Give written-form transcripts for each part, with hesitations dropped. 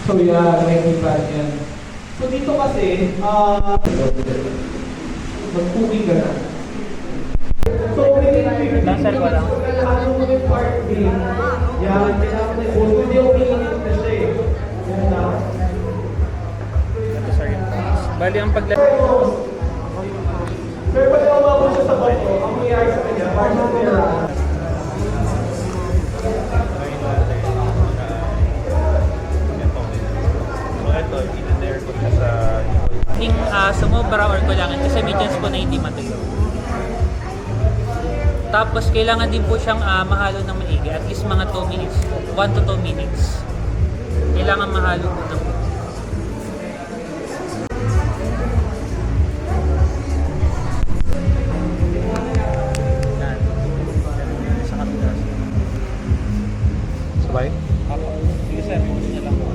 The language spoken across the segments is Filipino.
So yeah, nakikipad yan. So dito kasi, mag-cooking ka na. So within 15 Nasal ko lang. ano mo yung part B, yan, kailangan na yung hindi umiinit na siya eh. Yan na. Ito sir yung price. Bali ang paglalagay. Pero pag nawawa siya sa bato, ang mangyayari sa kanya, parang sa pera. Ito, in-dare ko siya sa yung sumobra or kulangan kasi may chance po na hindi matuyo. Tapos kailangan din po siyang mahalo ng maigi at least mga 2 minutes, 1 to 2 minutes. Kailangan mahalo po ng yan. Sa kabila. Sabay? Ako. Sige sir, puno niya lang po.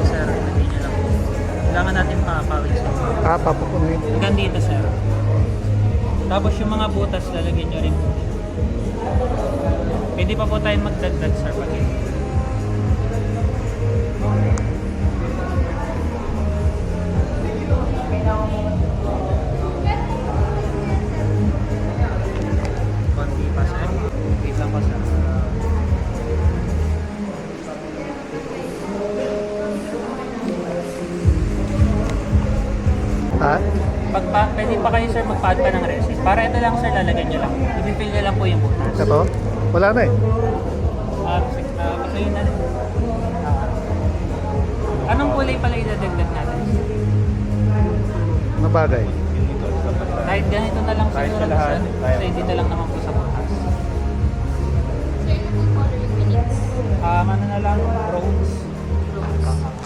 Sir, hindi niya lang po. Kailangan natin pakapawin siya. Papapunuin. Hanggang dito sir. Tapos yung mga butas lalagyan nyo rin po. Pwede pa po tayo magdagdag sir pag konti pa sir. Wait lang po sir. Ha? Pwede pa kayo sir magpa-add pa ng resin. Para ito lang sir lalagyan nyo lang. I-fill nyo lang po yung butas. Ito? Wala na eh. Gusto yun na rin. Anong kulay pala idadagdag natin? Ano bagay? Kahit ganito na lang Kahit siguro sa lahat, sir. kaya Kasi dito lang naman po sa butas. Ano na lang? Bronze.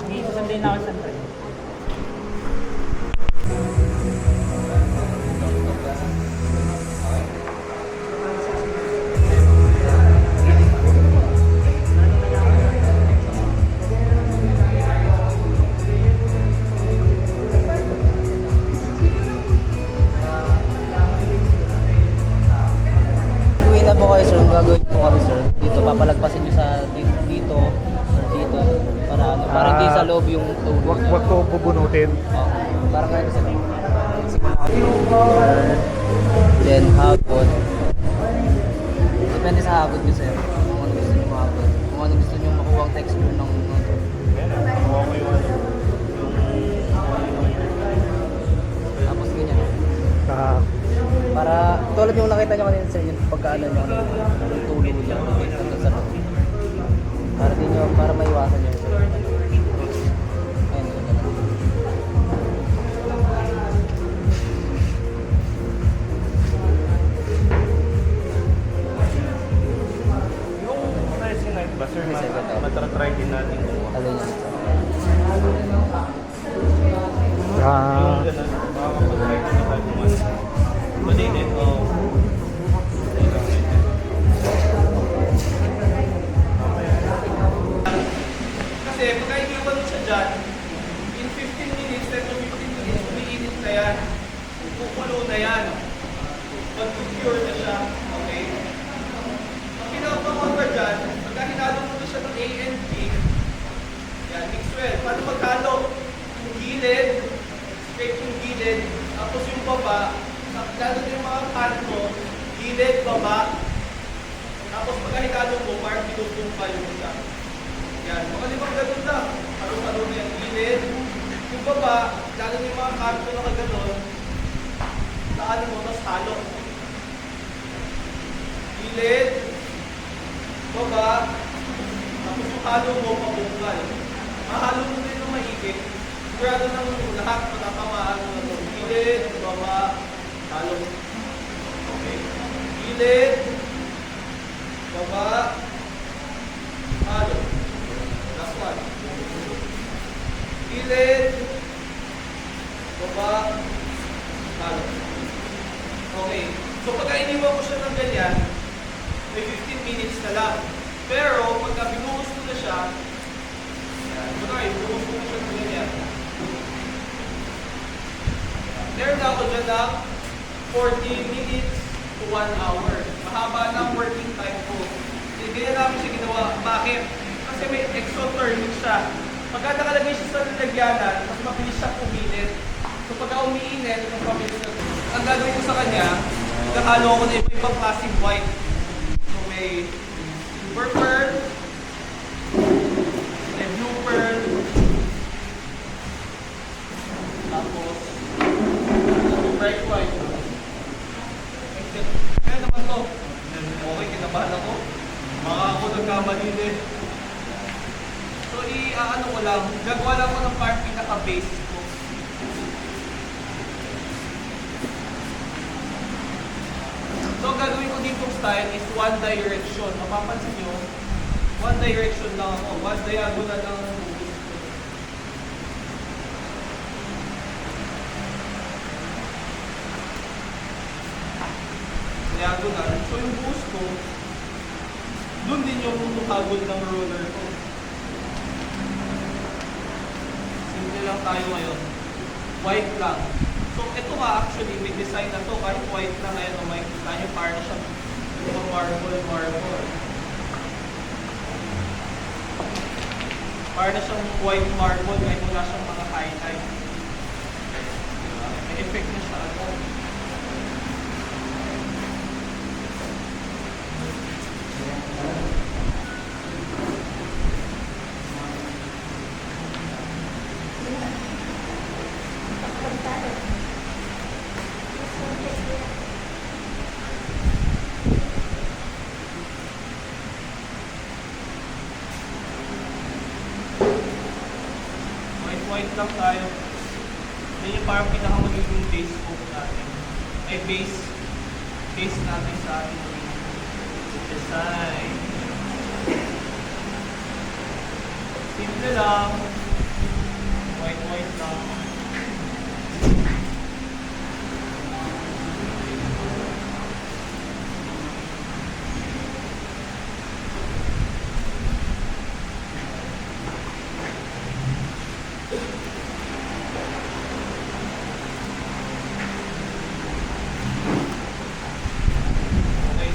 Hindi, susundin na ako sa try. Uwi na po kayo sir, gagawin po kami sir. Dito, papalagpasin nyo sa dito, or dito, para ano, para hindi sa loob yung tubig. Wag ko bubunutin. Para kayo sa then hapon. Depende sa hapon nyo sir. Kung ano gusto nyo mahapon. Kung ano gusto nyo makuha ang texture ng tapos ganyan. Ah, Para, tulad yung nakita nyo kanina sir, yung pagkaano nyo, yung tulo nyo, hanggang sa loob. Para din nyo, para maiwasan nyo sir. Ayun, ganyan. yung resin night ba, sir? Resin night. Matratry din natin kung Alin yan. Ah, makakapag-try din natin kung ano. Madinit, oh. Kasi pagka iniwan mo siya dyan, in 15 minutes, 10 to 15 minutes, umiinit na yan. Kukulo na yan. Mag-cure na siya. Okay? Ang pinaka-contra dyan, pagka hinalo mo na siya ng A and B, yan, mix well. Paano maghalo? Yung gilid, straight yung gilid, tapos yung baba, lalo din yung mga kanto, gilid, baba, tapos pagka hinalo mo, parang pinutumpa yung isa. Yan, mga limang ganun lang. Halo-halo na yung gilid. Yung baba, lalo na yung mga kanto na kaganon, laan mo, tapos halo. Gilid, baba, tapos yung halo mo, pabungkal. Mahalo mo din yung maigit. Sigurado ng lahat, matatamaan mo na ito. Gilid, baba, halo. Okay. Gilid, baba, halo. Last one. Gilid, baba, halo. Okay. So pagka iniwan ko siya ng ganyan, may 15 minutes na lang. Pero pagka binuhos ko na siya, yan, binuhos ko na siya ng ganyan. Meron na ako dyan ng 40 minutes to 1 hour. Mahaba na ang working time ko. Ganyan namin siya ginawa. Bakit? Kasi may exothermic siya. Pagka nakalagay siya sa lalagyanan, mas mabilis siya uminit. So pagka umiinit, mas mabilis siya. Ang gagawin ko sa kanya, nagkahalo ko na iba-ibang klaseng white. So may silver pearl, may blue pearl, tapos bright white. Kaya naman to. Okay, kinabahan ako. Baka ako nagkamali din. So, ano ko lang, gagawa lang ko ng parang pinaka-basic ko. So, gagawin ko ditong style is one direction. Mapapansin nyo, one direction lang ako. One diagonal lang ang movie ko. Diagonal. So, yung buhos ko, doon din yung hagod ng roller ko. Simple lang tayo ngayon. White lang. So, ito nga actually, may design na to. Kahit white lang ngayon, makikita nyo, parang siyang marble. Parang siyang white marble, kahit wala siyang mga highlight. May effect na siya agad. White lang tayo. Yan yung parang pinakamagiging base coat natin. Ay base natin sa ating design. Simple lang. White lang.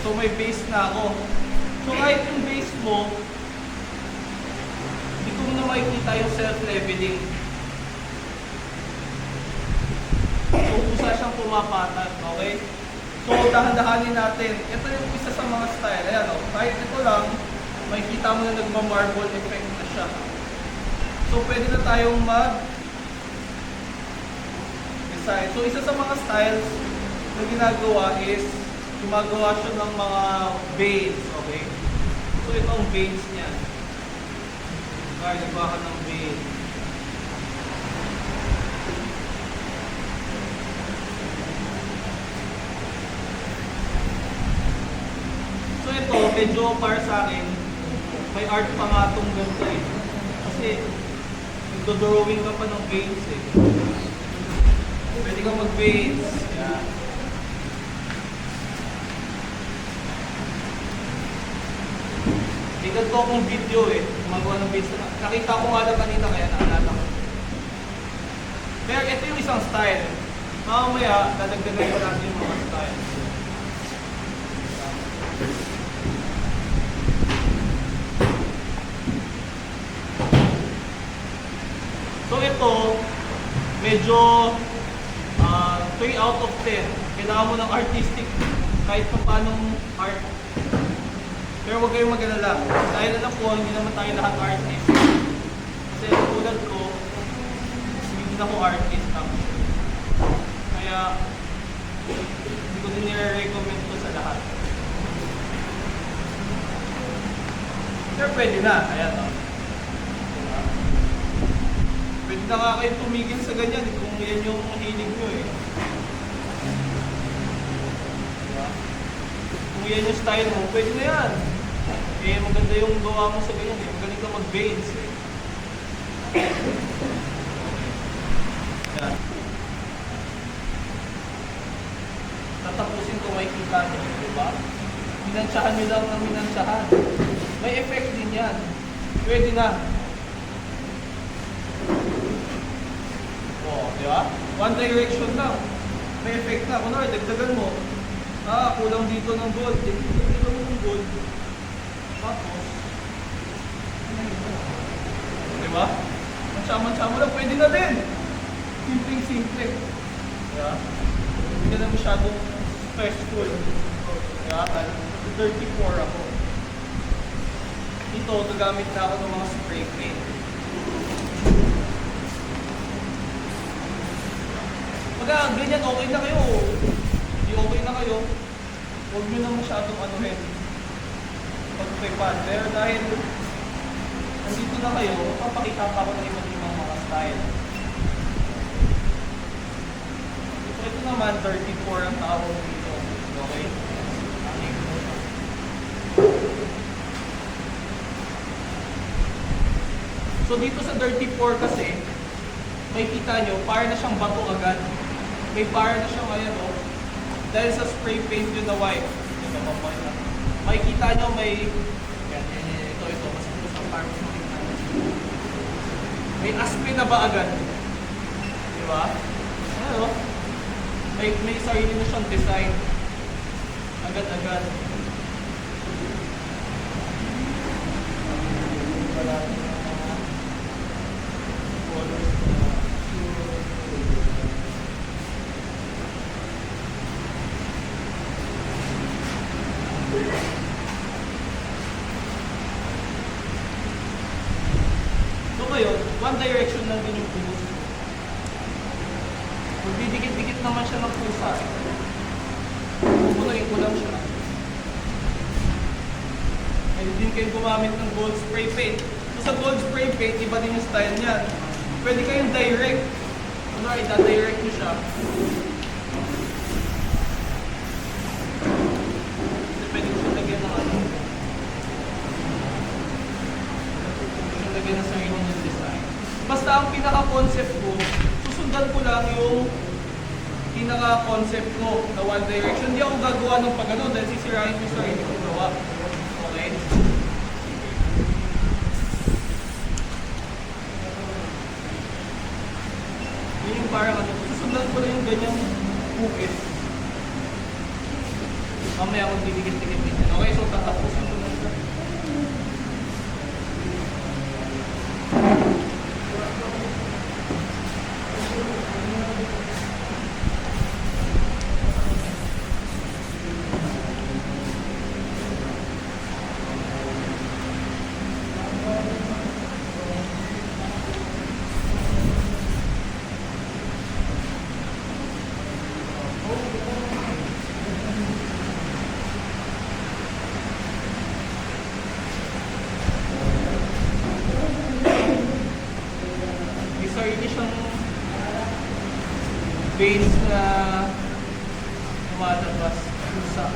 So may base na ako. So kahit yung base mo, hindi ko na makikita yung self-leveling. So usa siyang pumapatag, okay? So dahan-dahanin natin. Ito yung isa sa mga style. Ayan o, kahit ito lang, makikita mo na nagma-marble effect na siya. So pwede na tayong mag-design. So isa sa mga styles na ginagawa is gumagawa siya ng mga veins, okay? So ito ang veins niya. Kaya nagawa ka ng veins. So ito, medyo para sa akin, may art pa nga itong ganito eh. Kasi nagdo-drawing ka pa ng veins eh. Pwede kang mag-veins. Yan. Ganito akong video eh, gumagawa ng video. Nakita ko nga lang kanina kaya naalala ko. Pero ito yung isang style. Mamaya, dadagdagan ko natin yung mga style. So ito, medyo 3 out of 10. Kailangan mo ng artistic kahit pa paano art. Pero huwag kayong mag-alala. Dahil alam ko, hindi naman tayo lahat artist. Kasi tulad ko, hindi na ako artist. Kaya, hindi ko din nire-recommend ko sa lahat. Pero pwede na. Ayan o. Pwede na nga kayo tumigil sa ganyan kung yan yung hilig nyo eh. Kung yan yung style mo, pwede na yan. Eh, maganda yung gawa mo sa ganyan eh. Magaling ka mag-veins eh. Yan. Tatapusin ko makikita nyo, diba? Minansyahan nyo lang ng minansyahan. May effect din yan. Pwede na. O, di ba? One direction lang. May effect na. Kunwari, dagdagan mo. Kulang dito ng gold. Dito ng gold. Tapos, diba? Mansya-mansya mo lang, pwede na din. Simpleng-simple. Diba? Hindi na masyadong stressful. Diba? 34 ako. Dito, gagamit na ako ng mga spray paint. Pagka ganyan, okay na kayo. Hindi okay na kayo, huwag nyo na masyadong anuhin pag-prepare. Pero dahil nandito na kayo, papakita pa ako ng iba't ibang mga style. So ito naman, 34 ang tawag dito. Okay? So dito sa 34 kasi, may kita nyo, para na siyang bato agad. May para na siyang ayan o. Dahil sa spray paint yun na white. Ito pa po ito. Makikita nyo may, yan, ito. Kasi ito sa parang makikita nyo. May aspen na ba agad? Diba? Ano? May sarili na siyang design. Agad-agad. So ngayon, one direction lang din yung puso. Magdidikit-dikit naman siya ng pusa. Pupunuin ko lang siya. Pwede din kayo gumamit ng gold spray paint. So sa gold spray paint, iba din yung style niyan. Pwede kayong direct. Kunwari, da-direct nyo siya. Pwede ko siya lagyan ng ano. Ng sarili ng design. Basta ang pinaka-concept ko, susundan ko lang yung pinaka-concept ko na one direction. Hindi ako gagawa ng pag-ano dahil sisirain ko yung sarili kong gawa. Okay? Yun yung parang ano, susundan ko lang yung ganyang hukit. Mamaya akong didikit-dikit din. Okay, so tatapusin ko na siya. Sarili siyang base na lumalabas sa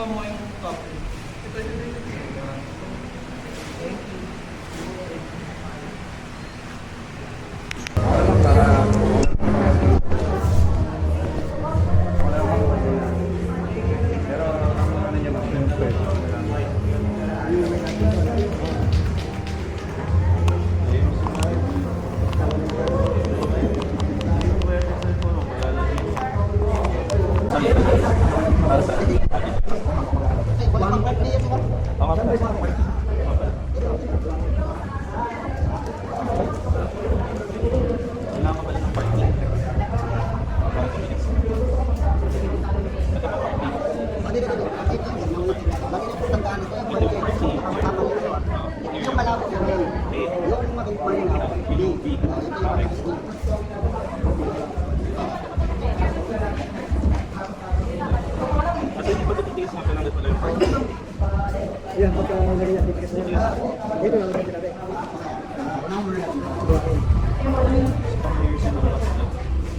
mo yung copy.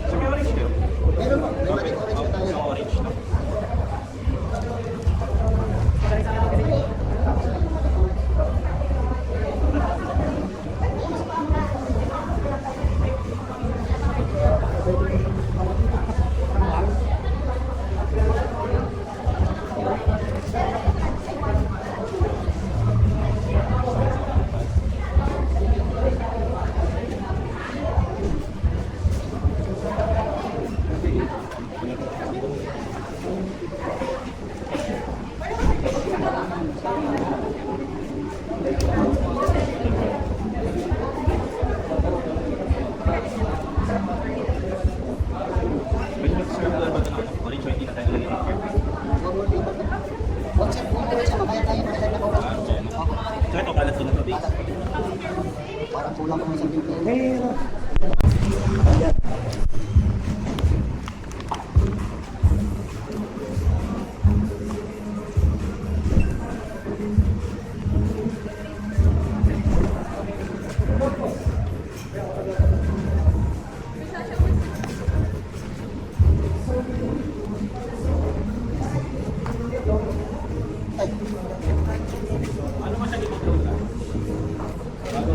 So, may orange kayo? Okay. Orange na. Pwede ba serve na ba ito ng orange o hindi na tayo lalagyan ng curve? So ito, kalat ko na ito, base.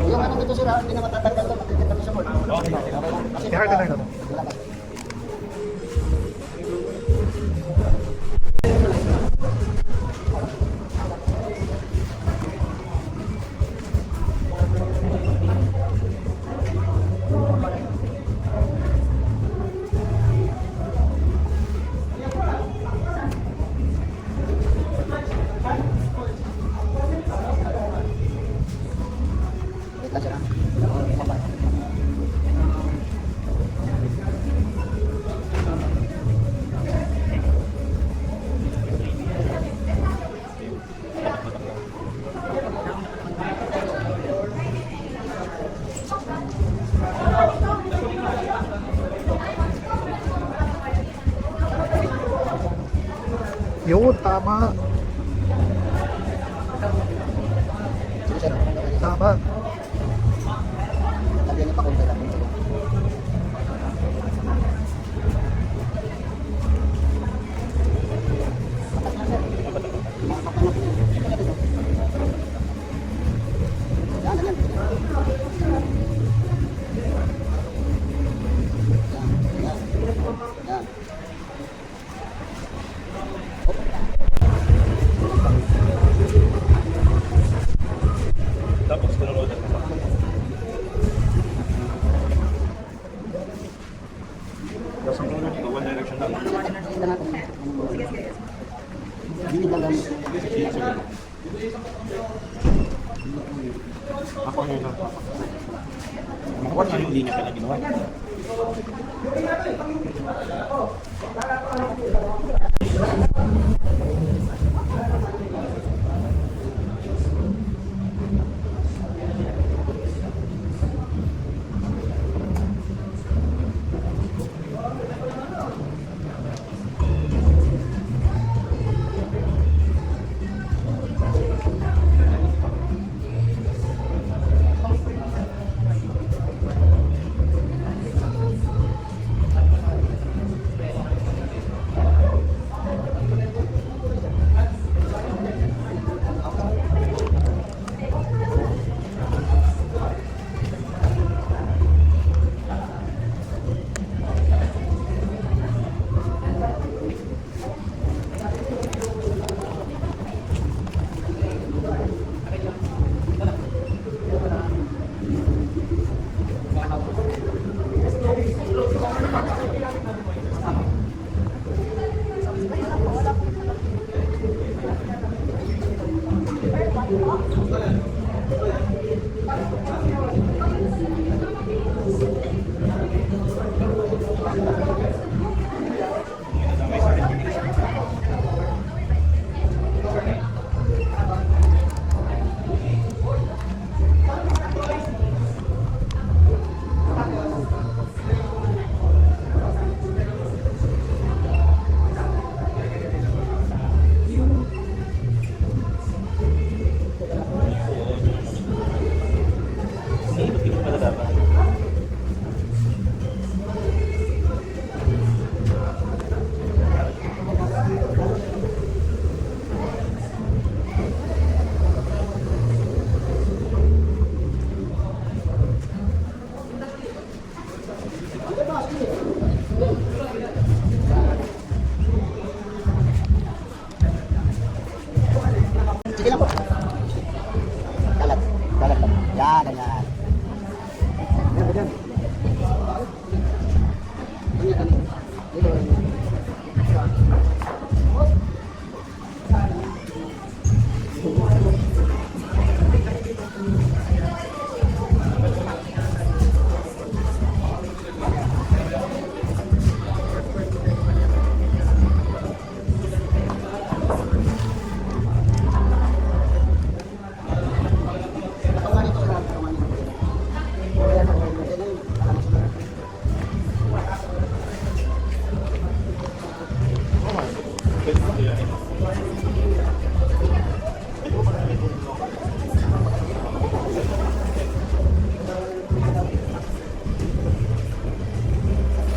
Yung ano dito sila, hindi na matatanggal ito, makikita mo sa mall. Okay. Kasi Wait lang sila. Yun, tama. Sige sir. Tama. Lagyan niyo pa kung kailangan. Yan, yan. Yan. Tapos, tunod na ito. Tapos ang tunod dito, one direction lang. Tingnan natin. Binig lang lang. Ako ano yun? Makakuha nga yung linya pala ginawa. ganyan. Ganyan, ganyan. Ganyan, ganyan. Dito. Katawan ito, katawan ito. Ganyan,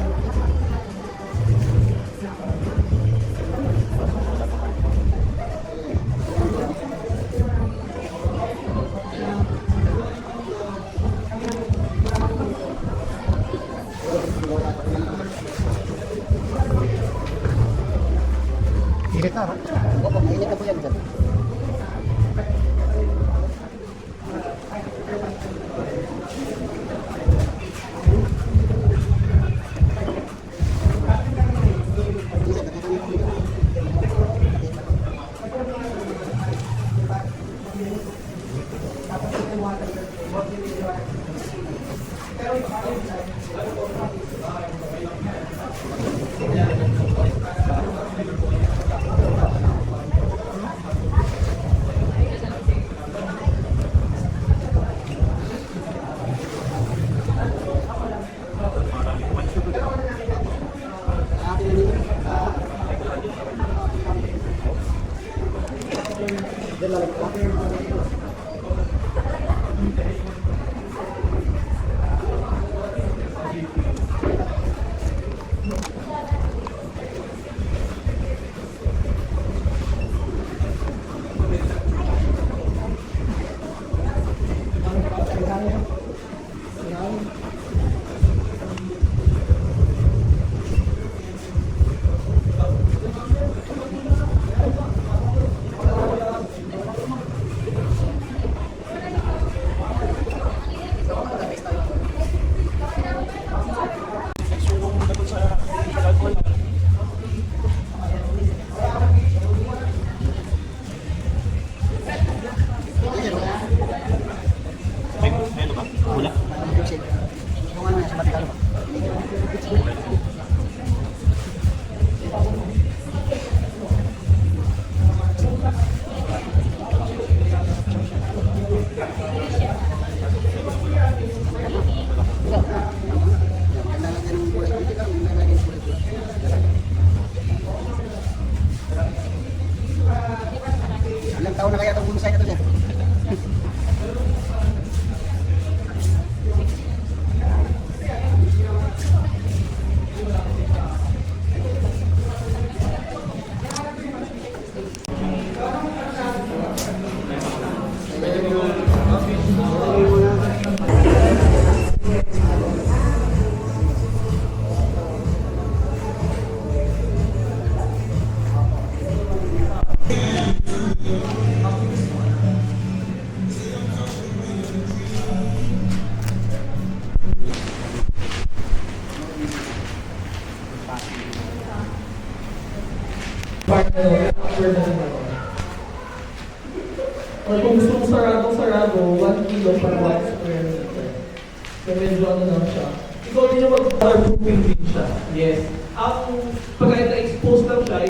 ganyan. Init na, no? Opo, mainit na po yan, sir. Ilang taon na kaya itong bumisay na ito, sir? Or kung gusto mong sarado, 1 kilo per 1 square meter. So medyo ano lang siya. Ikaw din yung mag-waterproofing din siya. Yes. Ang pagka na-expose